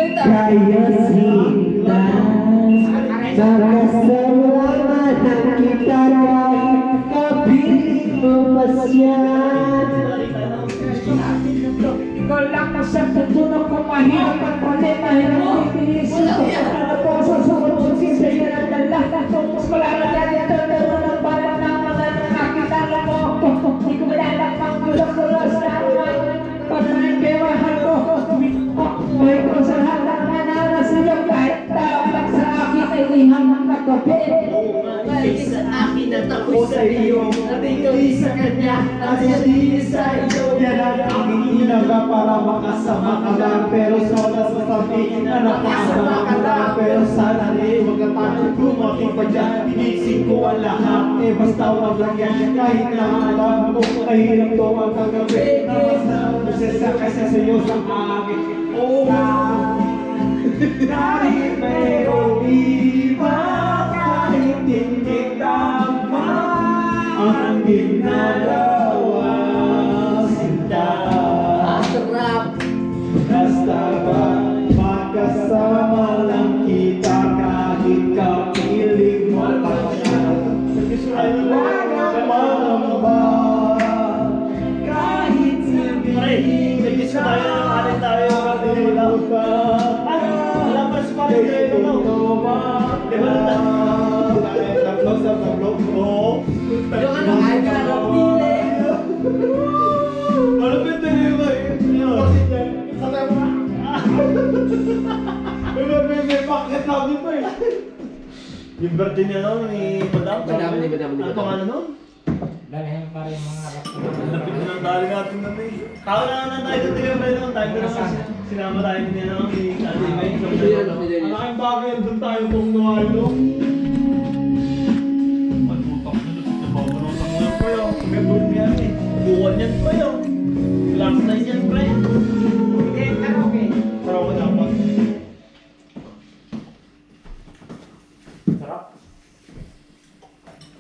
Kaya sila nakasalaman ang kita kahit kapiling mo pasyan. Ikaw lang na sa tutulog ko mahirap at palit na hirap ipilis ko. Ano po sa sumunod simple ka ng dala. Mas malaman na dito dito ng balat na mga nakakitala mo. Di ko malalakang gulong ko lang sa awan. Pagkain kayo mahal ko. May ko sa lahat na narasiyo kahit tao lang sa akin ay lihang nakapit. Sa akin at ako sa iyo, at ikaw sa kanya, at hindi sa iyo. Yan ang aking inaga para makasama ka lang. Pero sana sasabihin na nakasama ka lang. Pero sana huwag ka tayo dumating pa dyan. Inisip ko ang lahat, basta wag lang yan. Kahit na alam ko, kahirap to ang kagabi. Nasasama kasi sa'yo sa akin. Oh, kahit mayroong iba, kahit hindi tama ang ginagawa sinta. Sarap! Basta ba magkasama lang kita kahit kapiling mo pa siya. Ay naman ba kahit sabihin Nagkis na tayo, nakalit tayo, wala pa. Wala pa sa palit tayo, no? Di ba na tatlo sa tatlo? Oo. Yung ano, ay karap nila. Malapit na rin ba eh? Sakay mo na. May bakit namin pa eh. Yung birthday niya noon ni Madam. Madam. Ano pangalan noon? Dalahin pa rin mga harap ko. Lapit na ng dali natin na eh. Tao na tayo sa tiga tayo noon. Tayo na naman sinama tayo niya noon ni Ate May. Ang aking bagay doon tayo kung nawalo. Magputok na doon. Nababanong sa mga pa yun. May bulong yan eh. Buwan yan pa yun. Last night yan pa yun. Okay, karaoke. Pero ako dapat. Sarap.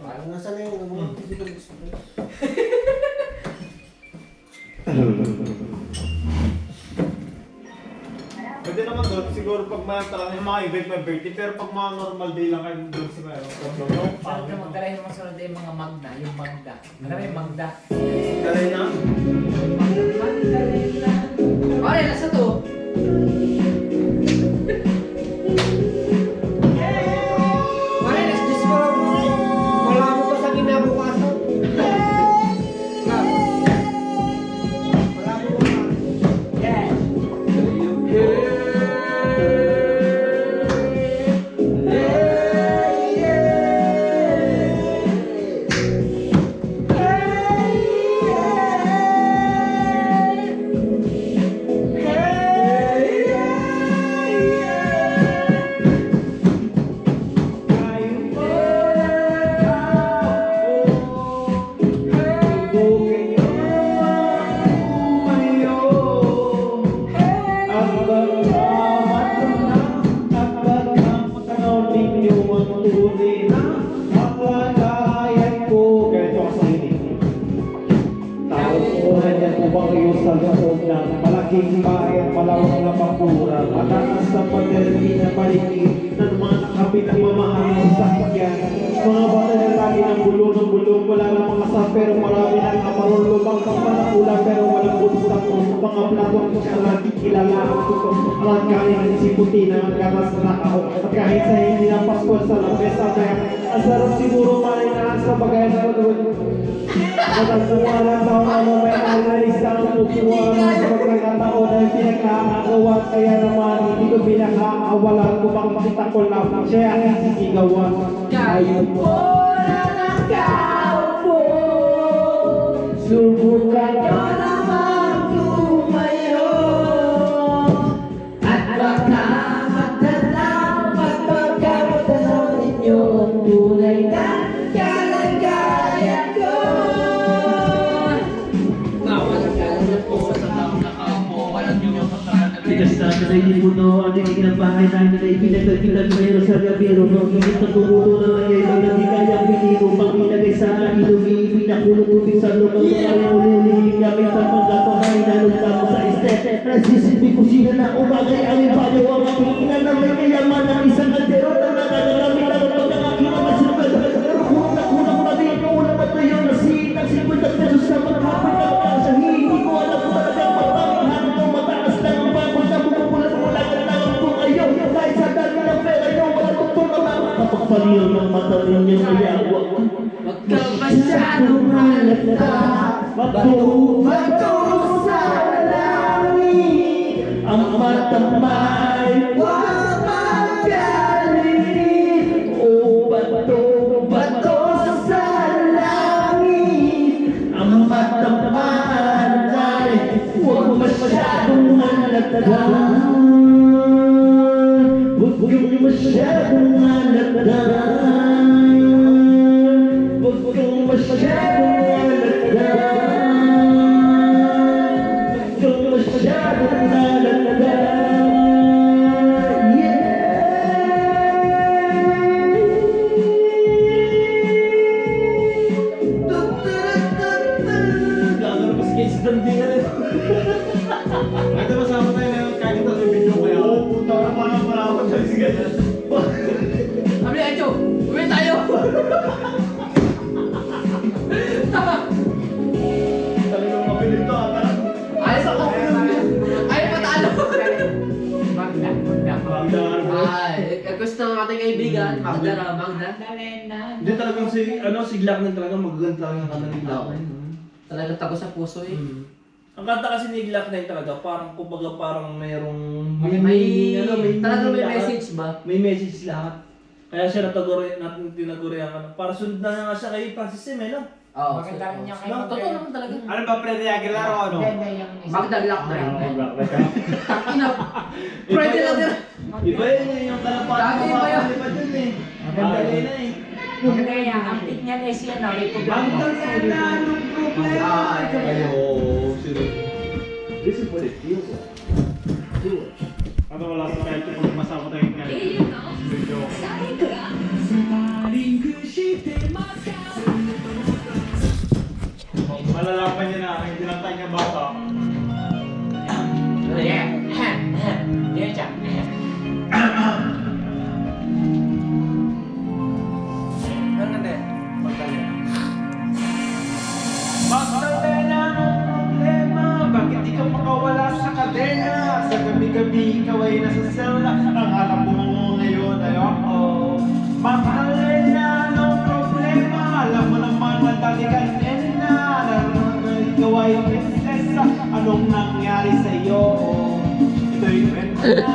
Parang nasa na yung mga physical express. Pwede naman doon, siguro pag may mga event, may birthday, pero pag mga normal day lang kayo doon sa mayroon. Saan ka magdalahin mo sunod yung mga magda, yung magda. Ano yung magda? Dali na? Pare, nasa to? Pare, nasa Diyos ko lang mo. Wala mo pa sa kinabukasan. Wala mo pa. Yeah! Malaking bayan, malawak na bakura, mataas na padermi na paligid ng mga nakapit ang mamahal ng sasakyan. Mga bata na lagi ng bulong, wala na mga sa pero marami ng kaparon, lubang sa panakula pero walang butos na puso. Mga platong sa lagi kilala ang tuto, alam kaya ng isiputi na ang gatas na nakao. At kahit sa hindi ng Pasko sa lamesa, kaya ang sarap siguro malinaan sa bagay na Matagpuan ang taon na may analisa ang tutuan sa pagkakataon ay pinagkakagawa kaya naman hindi ko pinakaawalan kung bang makita ko lang siya ang isisigawan. Kayo po na nakaupo. Subukan Kayo naman tumayo. At baka magdalaw pagpagkakatanaw ninyo ang tunay na kalagayan ko. Tigas natin ay lipuno, ang tingin ng bahay namin ay pinagkagilan mayroon sa gabiro. Ngunit ang tumuto na ngayon ay hindi kayang piniro. Pag ilagay sa akin, pinakulong tubig sa loob. Ang uliling gamit sa pagkatohay, nalong mo sa estet. Nagsisilbi ko sila na umagay ang ibayo. na may kayaman ng isang kaldero na nagagamit ang pagkakaki na masinagad. Pero kung nakunan ko na din yung unang matayo na sitang 50 pesos sa mga pagkakasa. Hindi ko alam kung talagang mapamahan ko. Mataas lang ang bakot na bumubulat mo lang ang lang kung kayo. Dahil sa dami ng pera nyo, wala tuktok na mga kapagpaliw ng mata ninyong mayawak. Huwag ka masyadong halata. Bato sa langit, ang matamay huwag magaling. O bato sa langit, ang matamay huwag masyadong halata. Huwag masyadong halata. Huwag masyadong Ito masama tayo na kahit ito sa video ko yan. Oo, puta ka parang malapad sa ganyan. Sabi na, Echo, uwi tayo! Talagang mabilis to ata. Ayos ako! Ay, patalo! Magda. Ay, gusto ng ating kaibigan, Magda na, Magda. Hindi talagang si Glock na talagang magaganda lang yung kanan ni Glock. Talagang tago sa puso eh. Ang kanta kasi ni Glock 9 talaga, parang kumbaga parang mayroong Talagang may lahat. message ba? May message lahat. Kaya siya natin tinagurihan ka. Para sunod na nga siya kay Francis Sim, no? Oo. Maganda rin niya kay Totoo naman talaga. Ano ba, Freddy Aguilar o ano? Maganda yung isa. Magda Glock na rin. Glock na siya. Ina, pwede lang din. Iba yun yung kalapatan Dati mo iba yun. iba dun eh. Maganda Bagay na eh. Maganda yan. Ang pit niya na siya na. Rico Blanco. Anong problema? Ay, oo, sino? This is what it feels like. Do it. Ano wala sa kahit kung masama tayo kahit. Video. Malalaman niya na hindi lang tayo ng bata. Yeah. Yeah, Jack. Magdalena ng problema, bakit di ka makawala sa kadena? Sa gabi-gabi ikaw ay nasa selda, ang alam mo ngayon ay Magdalena ng problema, alam mo naman na dati ka nena. Ikaw ay prinsesa, anong nangyari sa'yo? Ito'y kwento na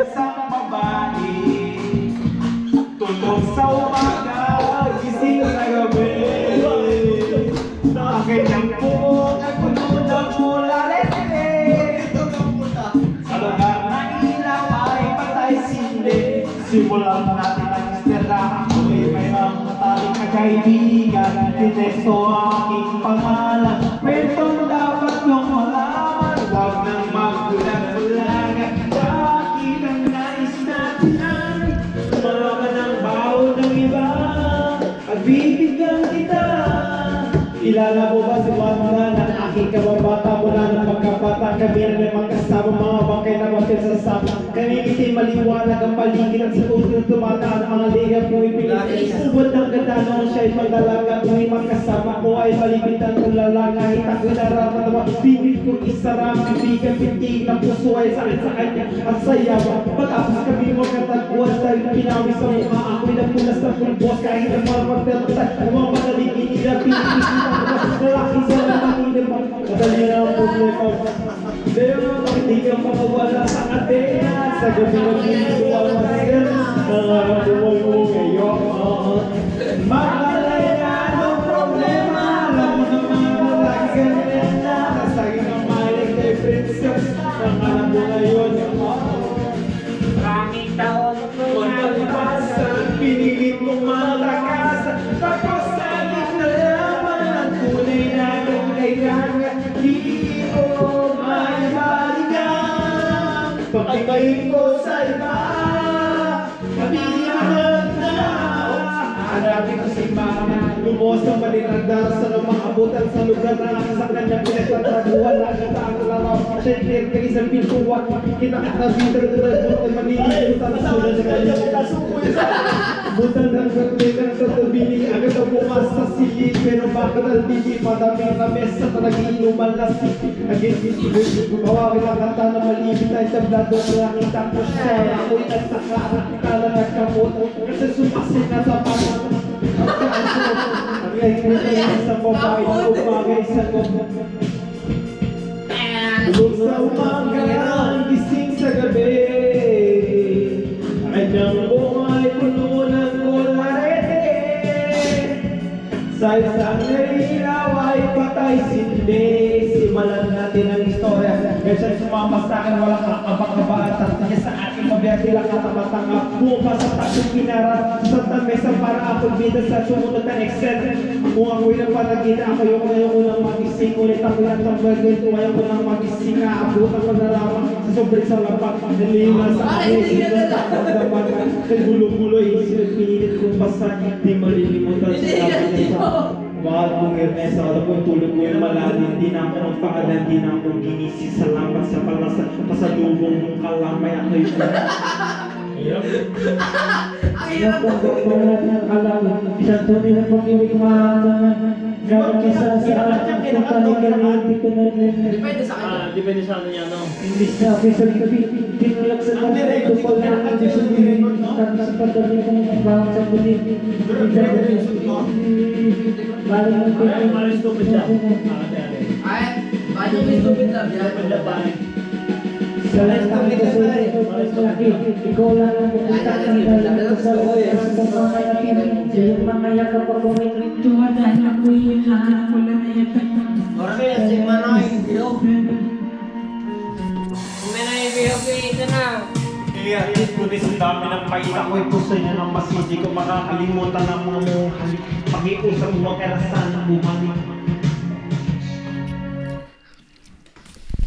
isang babae, tulog sa umaga, gising sa gabi. Akin ang buhok at puno ng mula-lete. Sa lugar na ilaw ay patay sindi. Simulan natin ang istera. Ako'y may mga taling kagaibigan. Tinesto ang aking pangalan. Kwentong dapat niyong malaman. Huwag nang magbulag-bulagan. Bakit ang nais natin ay malaman ang baho ng iba at bibigyan kita. Kilala mo ba si Wanda na aking kababata mula ng pagkabata? Kami na may magkasama mga bangkay na magkasasama. Kamimiti maliwanag ang paligid at sa puso tumataan ang mga liga pumipilit. Ubod ng ganda noon siya'y magdalaga. Tuwing magkasama ko ay malipitan ng lalaki. Kahit ako nararamdaman, bibig kong isarang bibigan pitig ng puso ay sakit sa kanya at sayaw. Matapos kami magkatagpuan dahil pinawis sa mukha. Ako'y napunas ng pulbos kahit ang mga magtatay. Ang mga madaling inilapin. Lalaki sa lalaki naman. Madali na ang problema. Pero hindi ka makawala sa kadena. Sa gabi ng mundo ang masir. Nangarap mo ngayon. Makalaya ng problema. Alam mo naman lagi ganyan na. Nasagi ng maling kay princess. Nangarap mo ngayon. Maraming taon ko Pagpalipasan, pinilit mong malakasan. Tapos saging na laman ang tunay na kailangan. Di ko maibalikan. Pagkain ko sa iba, kabihan na. Hanapin ko si mama, lubos ang palinagdara sa lumang abutan sa lugar na sa kanyang pinagtatrabuhan. Nakita ang laraw, siyempre, kay isang pintuan. Kinakit na bidang at manilimutan sa sulat sa kanyang butan ng pagkailan sa tabili. Agad ang bumas sa silid, pero bakit ang dili? Madaming na mesa na nagiinuman lasik. Again, mawawin ang kanta na malibit ay tablado na nakita ko siya. Ako'y nagsaka, nakikala nagkamot. Kasi sumasin na sa pangat. Ang ngayon sa babae na umagay sa loob. Tulog sa umaga, gising sa gabi. Kanyang buhay puno ng kularete. Sa isang nailaw ay patay sindi. Simulan natin ang istorya. Kaya sumama sa akin, walang kakabang-kabaan. Tatanya sa aking mabiyati lang katamatanga. Buka sa takong kinara. Sa tamesa para akong bida sa sumunod na Excel. Kung ako'y napalagina, ako yung unang magising. Ulit ako lang ng bagay. Ayaw ko lang magising. Aabot ako na lamang sa sobrang sa lapat. Nalima sa akin. Sinasakot kay gulo-gulo. Pinilit kong basa. Di malilimutan sa akin niya. Mahal kong Ernest, alam ko yung tulog ko yung malalim. Di na ako nagpaalan, di na ako ginising. Salamat sa pasalubong mong kalamay. Ako yung Hirap ang pagpalat ng alam. Isang tunay na pag-ibig mahalaman. Gano'n kisa sa akin kung panigyan hindi ko na Depende sa kanya. Depende sa ano niya, no? English na ako sa likabit. Tinulak sa mga ito pag hindi sa birin. Tapos sa pagdami kong bawang sa bulit. Parang ang Ay, maris stupid siya. Ay, paano may stupid love yan? Stupid na ba? sa lahat ng ito sa laki. Ikaw lang ang pumunta ng dalang sa oras. Sa mga yakin, yung mga yakap ako may ritual. Dahil ako'y hinahanap ko lang na yakin. Orang kaya si Manoy, Dio. Manoy, Dio, ito na. Kaya ito rin sa dami ng pakita ko ito sa inyo ng mas hindi ko makakalimutan ang mga mong pag-iusap mo karasan bumalik.